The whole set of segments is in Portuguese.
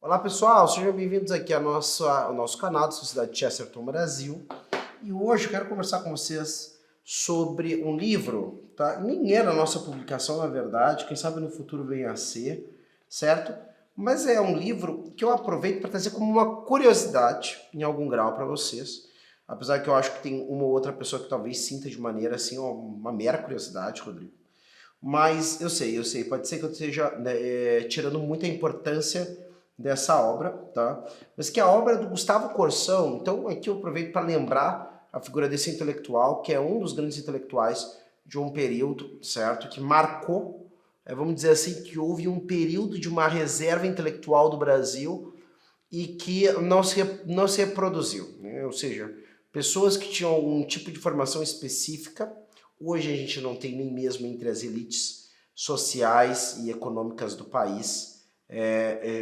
Olá pessoal, sejam bem-vindos aqui ao nosso canal da Sociedade Chesterton Brasil. E hoje eu quero conversar com vocês sobre um livro, tá? Nem era a nossa publicação, na verdade, quem sabe no futuro venha a ser, certo? Mas é um livro que eu aproveito para trazer como uma curiosidade, em algum grau, para vocês. Apesar que eu acho que tem uma ou outra pessoa que talvez sinta de maneira assim, uma mera curiosidade, Rodrigo. Mas eu sei, pode ser que eu esteja tirando muita importância dessa obra, tá? Mas que é a obra do Gustavo Corsão, então aqui eu aproveito para lembrar a figura desse intelectual, que é um dos grandes intelectuais de um período, certo? Que marcou, vamos dizer assim, que houve um período de uma reserva intelectual do Brasil e que não se reproduziu, né? Ou seja, pessoas que tinham algum tipo de formação específica, hoje a gente não tem nem mesmo entre as elites sociais e econômicas do país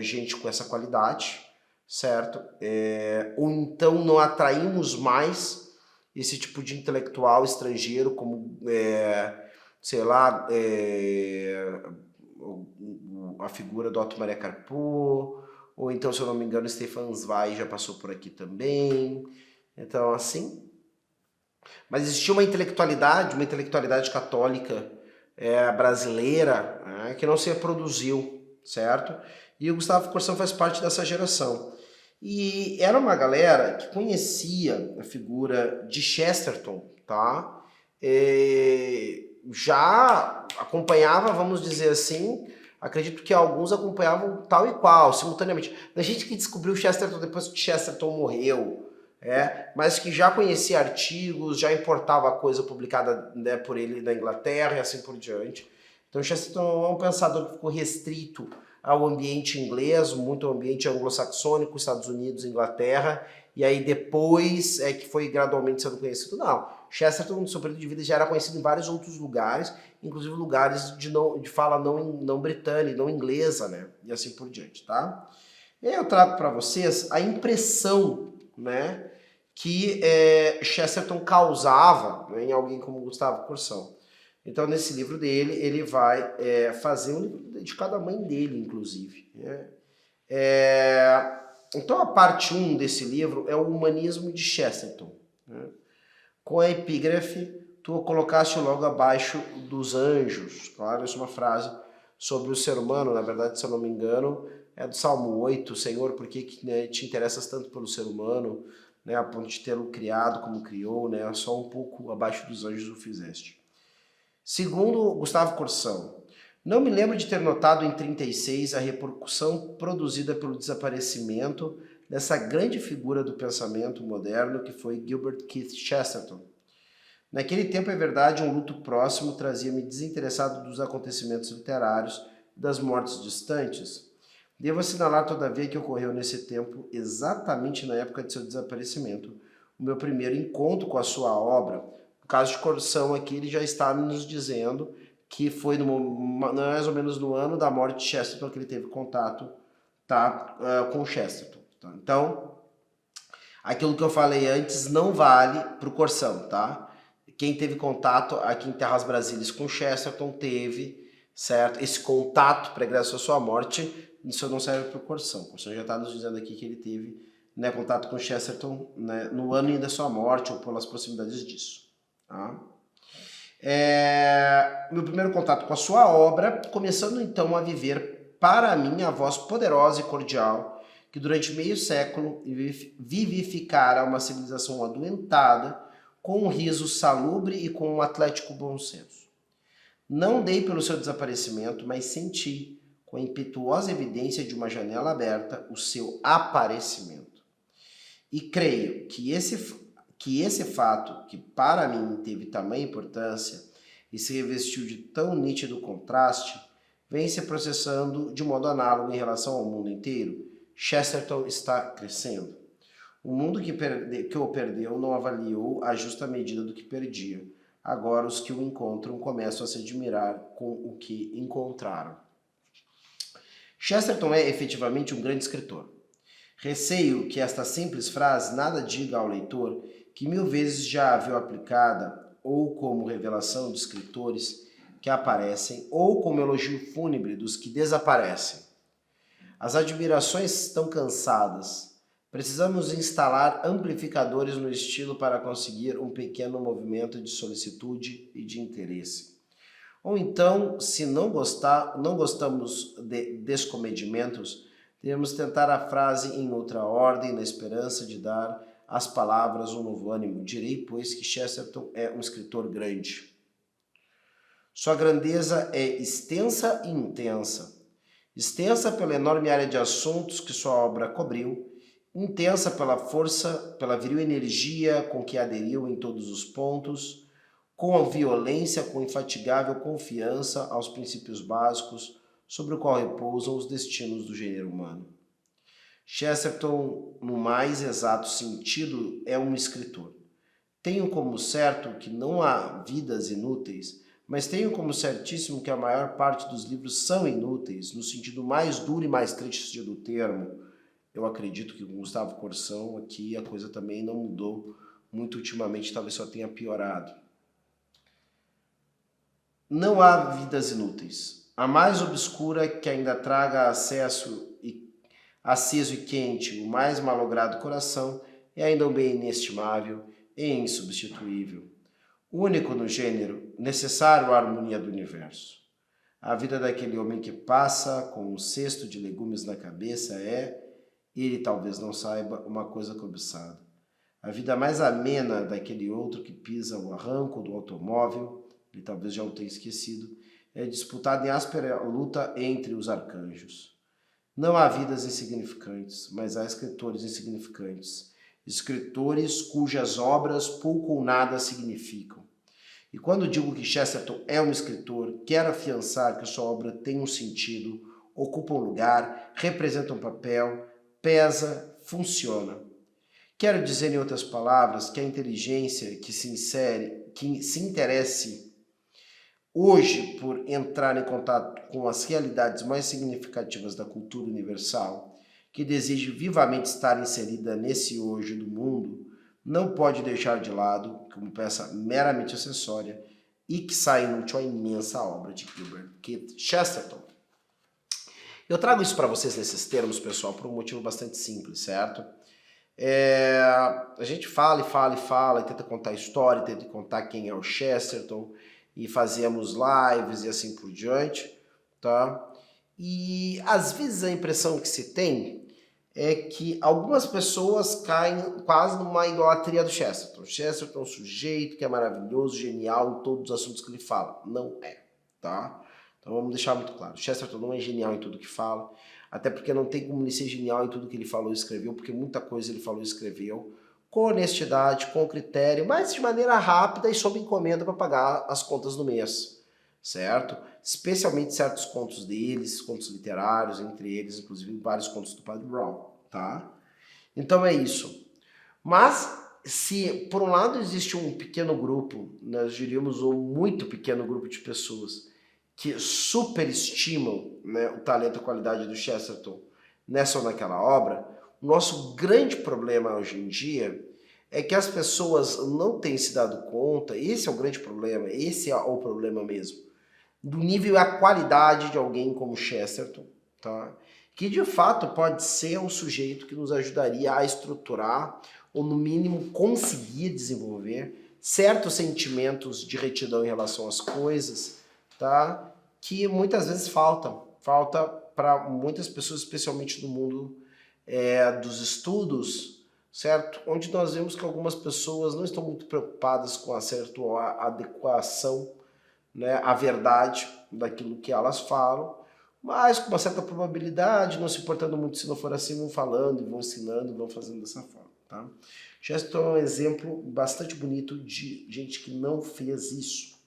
gente com essa qualidade, certo? Ou então não atraímos mais esse tipo de intelectual estrangeiro como, sei lá, a figura do Otto Maria Carpo, ou então, se eu não me engano, Stefan Zweig já passou por aqui também. Então, assim... Mas existia uma intelectualidade católica brasileira, né, que não se reproduziu, certo? E o Gustavo Corsão faz parte dessa geração. E era uma galera que conhecia a figura de Chesterton, tá? Já acompanhava, vamos dizer assim, acredito que alguns acompanhavam tal e qual, simultaneamente. Da gente que descobriu Chesterton depois que Chesterton morreu, mas que já conhecia artigos, já importava coisa publicada, né, por ele da Inglaterra e assim por diante. Então Chesterton é um pensador que ficou restrito ao ambiente inglês, muito ao ambiente anglo-saxônico, Estados Unidos, Inglaterra, e aí depois é que foi gradualmente sendo conhecido. Não, Chesterton no seu período de vida já era conhecido em vários outros lugares, inclusive lugares de fala não britânica, não inglesa, né, e assim por diante, tá? E aí eu trago para vocês a impressão, né, que Chesterton causava, né, em alguém como Gustavo Corsão. Então, nesse livro dele, ele vai fazer um livro dedicado à mãe dele, inclusive, né? Então, a parte 1 desse livro é o humanismo de Chesterton, né? Com a epígrafe, tu colocaste logo abaixo dos anjos. Claro, isso é uma frase sobre o ser humano, na verdade, se eu não me engano, é do Salmo 8, Senhor, por que te interessas tanto pelo ser humano, né, a ponto de tê-lo criado como criou, né, só um pouco abaixo dos anjos o fizeste. Segundo Gustavo Corsão, não me lembro de ter notado em 36 a repercussão produzida pelo desaparecimento dessa grande figura do pensamento moderno que foi Gilbert Keith Chesterton. Naquele tempo, é verdade, um luto próximo trazia-me desinteressado dos acontecimentos literários e das mortes distantes. Devo assinalar, todavia, que ocorreu nesse tempo, exatamente na época de seu desaparecimento, o meu primeiro encontro com a sua obra. No caso de Corsão aqui, ele já está nos dizendo que foi mais ou menos no ano da morte de Chesterton que ele teve contato, tá, com Chesterton. Tá? Então, aquilo que eu falei antes não vale para o Corsão, tá? Quem teve contato aqui em Terras Brasílias com Chesterton teve, certo? Esse contato pregressa à sua morte, isso não serve para o Corsão. O Corsão já está nos dizendo aqui que ele teve, né, contato com Chesterton, né, no ano da sua morte ou pelas proximidades disso. Tá? Meu primeiro contato com a sua obra, começando então a viver para mim a voz poderosa e cordial que durante meio século vivificara uma civilização adoentada com um riso salubre e com um atlético bom senso. Não dei pelo seu desaparecimento, mas senti, com a impetuosa evidência de uma janela aberta, o seu aparecimento. E creio que esse fato, que para mim teve tamanha importância e se revestiu de tão nítido contraste, vem se processando de modo análogo em relação ao mundo inteiro. Chesterton está crescendo. O mundo que o perdeu não avaliou a justa medida do que perdia. Agora os que o encontram começam a se admirar com o que encontraram. Chesterton é efetivamente um grande escritor. Receio que esta simples frase nada diga ao leitor que 1000 vezes já a viu aplicada ou como revelação de escritores que aparecem ou como elogio fúnebre dos que desaparecem. As admirações estão cansadas. Precisamos instalar amplificadores no estilo para conseguir um pequeno movimento de solicitude e de interesse. Ou então, se não gostamos de descomedimentos, devemos tentar a frase em outra ordem, na esperança de dar às palavras um novo ânimo. Direi, pois, que Chesterton é um escritor grande. Sua grandeza é extensa e intensa. Extensa pela enorme área de assuntos que sua obra cobriu, intensa pela força, pela viril energia com que aderiu em todos os pontos, com a violência, com infatigável confiança aos princípios básicos sobre o qual repousam os destinos do gênero humano. Chesterton, no mais exato sentido, é um escritor. Tenho como certo que não há vidas inúteis, mas tenho como certíssimo que a maior parte dos livros são inúteis, no sentido mais duro e mais triste do termo. Eu acredito que com Gustavo Corsão aqui a coisa também não mudou muito ultimamente, talvez só tenha piorado. Não há vidas inúteis. A mais obscura que ainda traga acesso aceso e quente, o mais malogrado coração, é ainda um bem inestimável e insubstituível. Único no gênero, necessário à harmonia do universo. A vida daquele homem que passa com um cesto de legumes na cabeça é, ele talvez não saiba, uma coisa cobiçada. A vida mais amena daquele outro que pisa o arranco do automóvel, ele talvez já o tenha esquecido, é disputada em áspera luta entre os arcanjos. Não há vidas insignificantes, mas há escritores insignificantes. Escritores cujas obras pouco ou nada significam. E quando digo que Chesterton é um escritor, quero afiançar que sua obra tem um sentido, ocupa um lugar, representa um papel, pesa, funciona. Quero dizer, em outras palavras, que a inteligência que se interesse hoje por entrar em contato com as realidades mais significativas da cultura universal, que deseje vivamente estar inserida nesse hoje do mundo, não pode deixar de lado, como peça meramente acessória, e que sai inútil a imensa obra de Gilbert Keith Chesterton. Eu trago isso para vocês nesses termos, pessoal, por um motivo bastante simples, certo? A gente fala e tenta contar a história, tenta contar quem é o Chesterton, e fazemos lives e assim por diante, tá? E às vezes a impressão que se tem é que algumas pessoas caem quase numa idolatria do Chesterton. Chesterton é um sujeito que é maravilhoso, genial em todos os assuntos que ele fala. Não é, tá? Então vamos deixar muito claro. Chesterton não é genial em tudo que fala, até porque não tem como ele ser genial em tudo que ele falou e escreveu, porque muita coisa ele falou e escreveu com honestidade, com critério, mas de maneira rápida e sob encomenda para pagar as contas do mês, certo? Especialmente certos contos deles, contos literários, entre eles, inclusive vários contos do Padre Brown, tá? Então é isso. Mas, se por um lado existe um pequeno grupo, nós diríamos um muito pequeno grupo de pessoas que superestimam, né, o talento e a qualidade do Chesterton nessa ou naquela obra, o nosso grande problema hoje em dia é que as pessoas não têm se dado conta, esse é o grande problema, esse é o problema mesmo, do nível e a qualidade de alguém como Chesterton, tá? Que de fato pode ser um sujeito que nos ajudaria a estruturar, ou no mínimo conseguir desenvolver, certos sentimentos de retidão em relação às coisas, tá? Que muitas vezes faltam. Falta para muitas pessoas, especialmente no mundo dos estudos, certo? Onde nós vemos que algumas pessoas não estão muito preocupadas com a certa adequação, né, à verdade daquilo que elas falam, mas com uma certa probabilidade, não se importando muito se não for assim, vão falando e vão ensinando e vão fazendo dessa forma, tá? Chesterton é um exemplo bastante bonito de gente que não fez isso.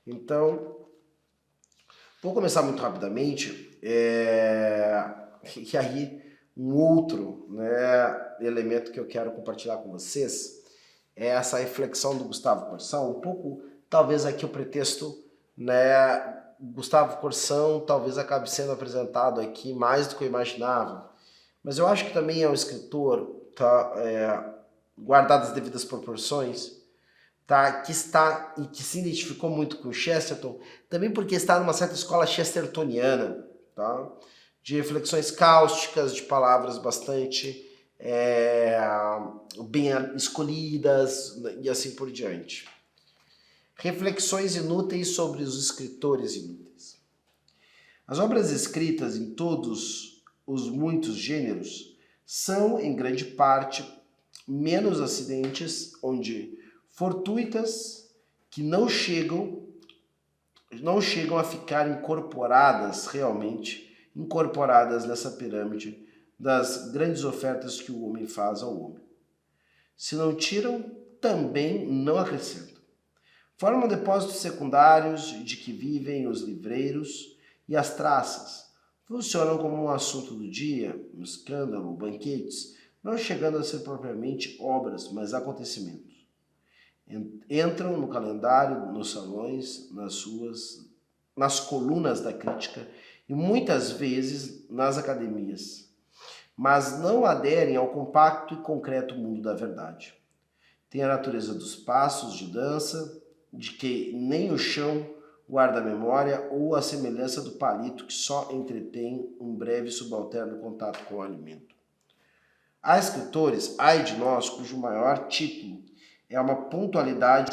Então, vou começar muito rapidamente, e aí um outro, né, elemento que eu quero compartilhar com vocês é essa reflexão do Gustavo Corsão, um pouco, talvez aqui o pretexto, né, Gustavo Corsão talvez acabe sendo apresentado aqui mais do que eu imaginava, mas eu acho que também é um escritor, tá, guardado as devidas proporções, tá, que está e que se identificou muito com Chesterton, também porque está numa certa escola chestertoniana, tá? de reflexões cáusticas, de palavras bastante bem escolhidas e assim por diante. Reflexões inúteis sobre os escritores inúteis. As obras escritas em todos os muitos gêneros são, em grande parte, menos acidentes, onde fortuitas que não chegam a ficar realmente incorporadas nessa pirâmide das grandes ofertas que o homem faz ao homem. Se não tiram, também não acrescentam. Formam depósitos secundários de que vivem os livreiros e as traças. Funcionam como um assunto do dia, um escândalo, banquetes, não chegando a ser propriamente obras, mas acontecimentos. Entram no calendário, nos salões, nas colunas da crítica e muitas vezes nas academias, mas não aderem ao compacto e concreto mundo da verdade. Tem a natureza dos passos de dança, de que nem o chão guarda a memória, ou a semelhança do palito que só entretém um breve subalterno contato com o alimento. Há escritores, ai de nós, cujo maior título é uma pontualidade